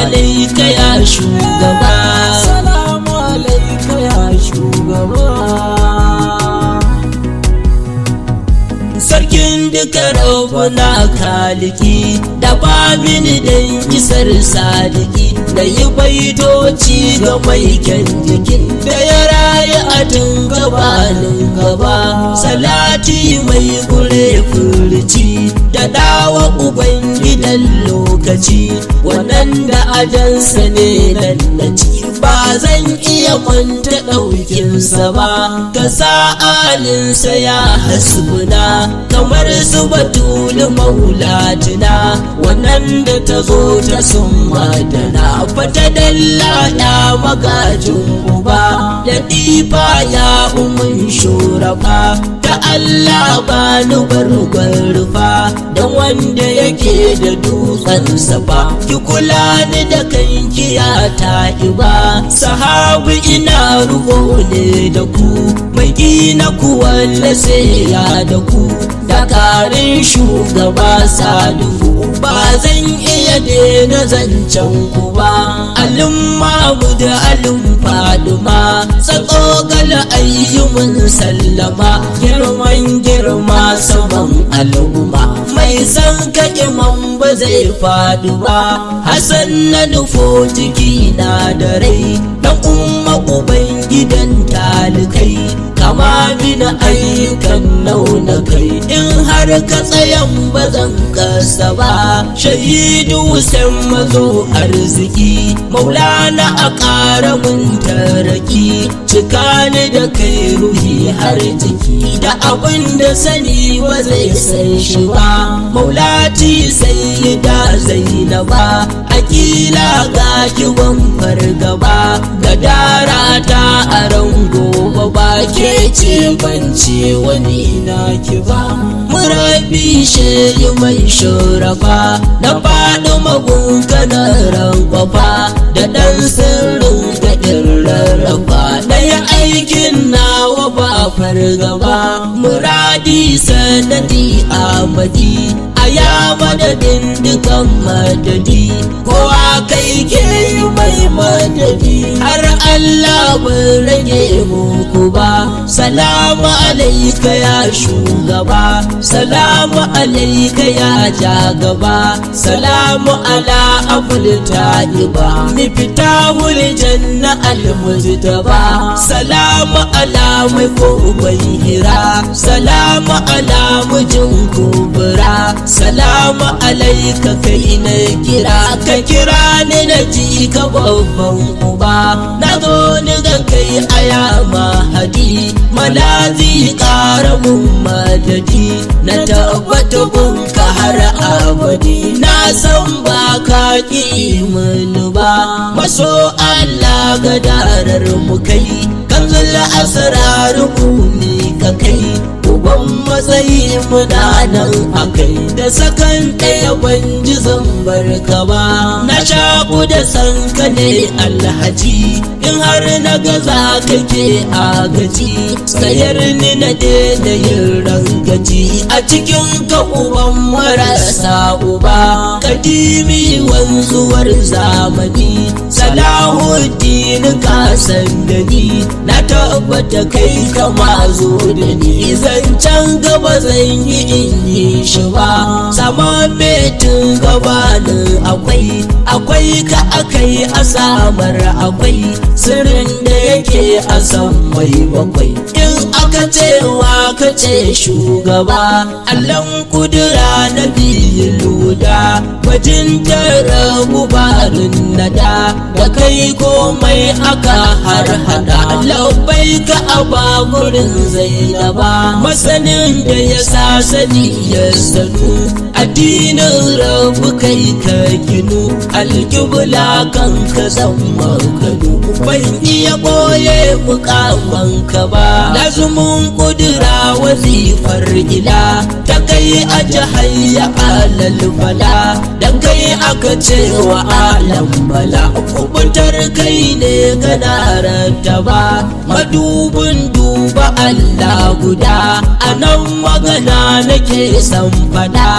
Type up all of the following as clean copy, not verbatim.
alaika ya shugaba, salamu alaika ya shugaba. Sarkin duka rabbuna kaliki da ba mini dan isar sadiki, da yi baitoci ga mai kyan jikin da ya rayu a tun gabanin gaba. Salati mai gure furci da dawa ubangidan lokaci, wannan da ajansa ne nan na ci ba zan iya kwanta ɗaukinsa ba. Ka sa alinsa ya hasbuna kamar su batulu maulatina, wannan da ta zo ta sun madana fata dalla ya magajin uba, da ɗifa ya umun shuraba ta Allah ba ni barbarfa, don wanda yake da dutsensa ba ki kula ni da kanki ya ta'iba. Sahabu ina rubo ne da ku, mai gina kuwalla sai ya da ku, dakarin shugaba Salihu ba zan iya daina zancen ku ba. Alin mamu da alin faduma tsakogala ayyumin sallama, girman girma saman al'umma mai san ka imam ba zai faɗi ba. Hassan na nufo jiki na da rai, dan umma uban gidan talikai, kama mina ayyukan nauna kai in har ka tsayan ba zan kasa ba. Shahidu san mazo arziki maulana a ƙara mun taraki, cika ni da kai ruhi har jiki da abin da sani ba zai san shi ba. Maulati sai da zainaba akila ga kiwon fargaba, gadara ta a rango ba ke ce bance wani naki ba. Murabi shehi mai shurafa na faɗi magunganar rankwafa, da ɗan sirrin gaɗin rarrafa na yi aikin nawa ba fargaba. Muradi sanadi amadi a ya madadin dukan madadi, kowa kai ke yi mai madadi har Allah bai rage muku ba. Salamu alaika ya shugaba, salamu alaika ya jagaba, salamu ala abul taliba mifitahul janna almujtaba, salamu ala mai kogon hira, salamu ala mujin kubura, salamu alaika kai na kira ka kira ni na ji ka babban uba. Na zo ni ga kai aya mahadi, malazi ƙara mun madadi, na tabbata gunka har abadi, na san ba ka ƙi mini ba. Maso Allah ga darar mu kai, kanzul asrar ne ka kai, uban matsayi muna nan akai, da sakan ɗaya ban ji zan barka ba. Na shaku da sanka ne alhaji, in har na gaza kake agaji, sayar ni na daina yin rangaji a cikin ka uban marasa uba. Kadimi wanzuwar zamani Salahuddin ka san da ni, na tabbata kai kama zo da ni, zancen gaba zan yi in yi shi ba. Sama metin gabanin akwai ka akai a samar akwai, sirrin da yake a san mai bakwai. In aka cewa ka ce shugaba, Allahn kudura na biyu luda, bajintar gubarin nada, da kai komai aka har hada. Labbai ka aba gurin zainaba, masanin da ya sa sani ya sanu, addinin rabu kai ka ginu, alkibla kan ka zama kanu. Ban iya boye mukamanka ba, lazumin kudura wazifar ila, ta kai a jahayya alal bala, da kai aka ce wa alam bala. Kubutar kai ne gana rattaba, madubin duba Allah guda, a nan magana nake san fada.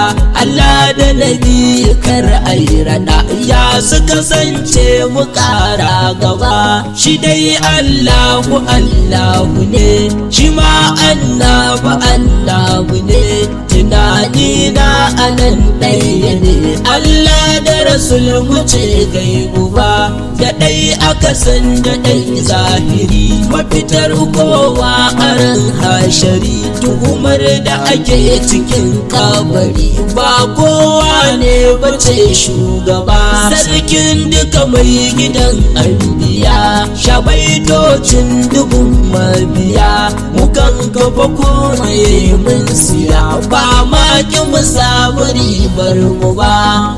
Allah da nabi kar ai rada ya su kasance mu kara gaba shi dai Allahu Allahu ne shi ma annabu ne tunani na anan ɗaya ne Allah da Rasul mu ce gaibu ba da ɗai aka san da ɗai zahiri mafitar kowa a ran hashari tuhumar da ake cikin kabari ba kowa ne bace shugaba sarkin duka mai gidan anbiya shabaitocin dubun mabiya mukan kafa komai mun siya ba ma ki mu samu ribar mu ba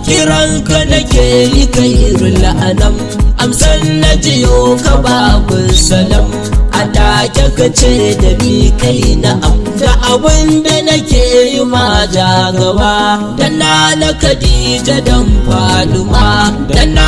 kiranka nake yi kairul anam amsan na jiyo ka babu salam a take ka ce da ni kai na'am da abin da nake yi ma ja gaba dan na Khadija dan Faduma dan na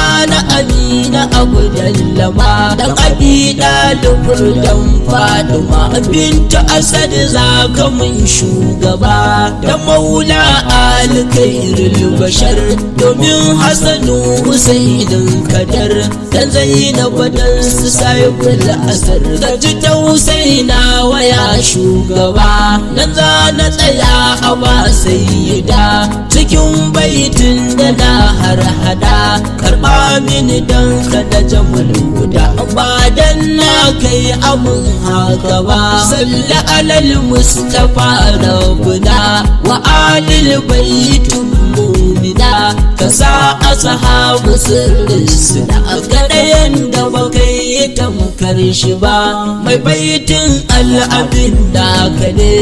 Amina Abu Dallama dan Abi Dalib dan Faduma binta Asad zaka mun shugaba dan Maula Ali Khairul Bashar domin Hasanu Husainin Kadar dan Zainab dan Saiful Asar da ji tausaina waya shugaba nan za na tsaya a ba sayyida cikin baitin da na harhada karba mini dan kada jamal guda ba dan na kai amun haka ba salli alal mustafa rabbuna wa alil baitul mu'mina ka sa ashabu sirrin suna gadayen da bakai tamkar shi ba mai baitin al'abin da ka ne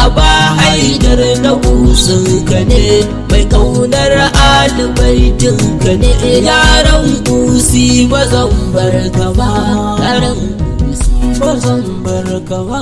a ba haidar na usun ka ne mai kaunar alibaitin ka ne yaran kusi ba zan bar ka ba yaran kusi ba zan bar ka ba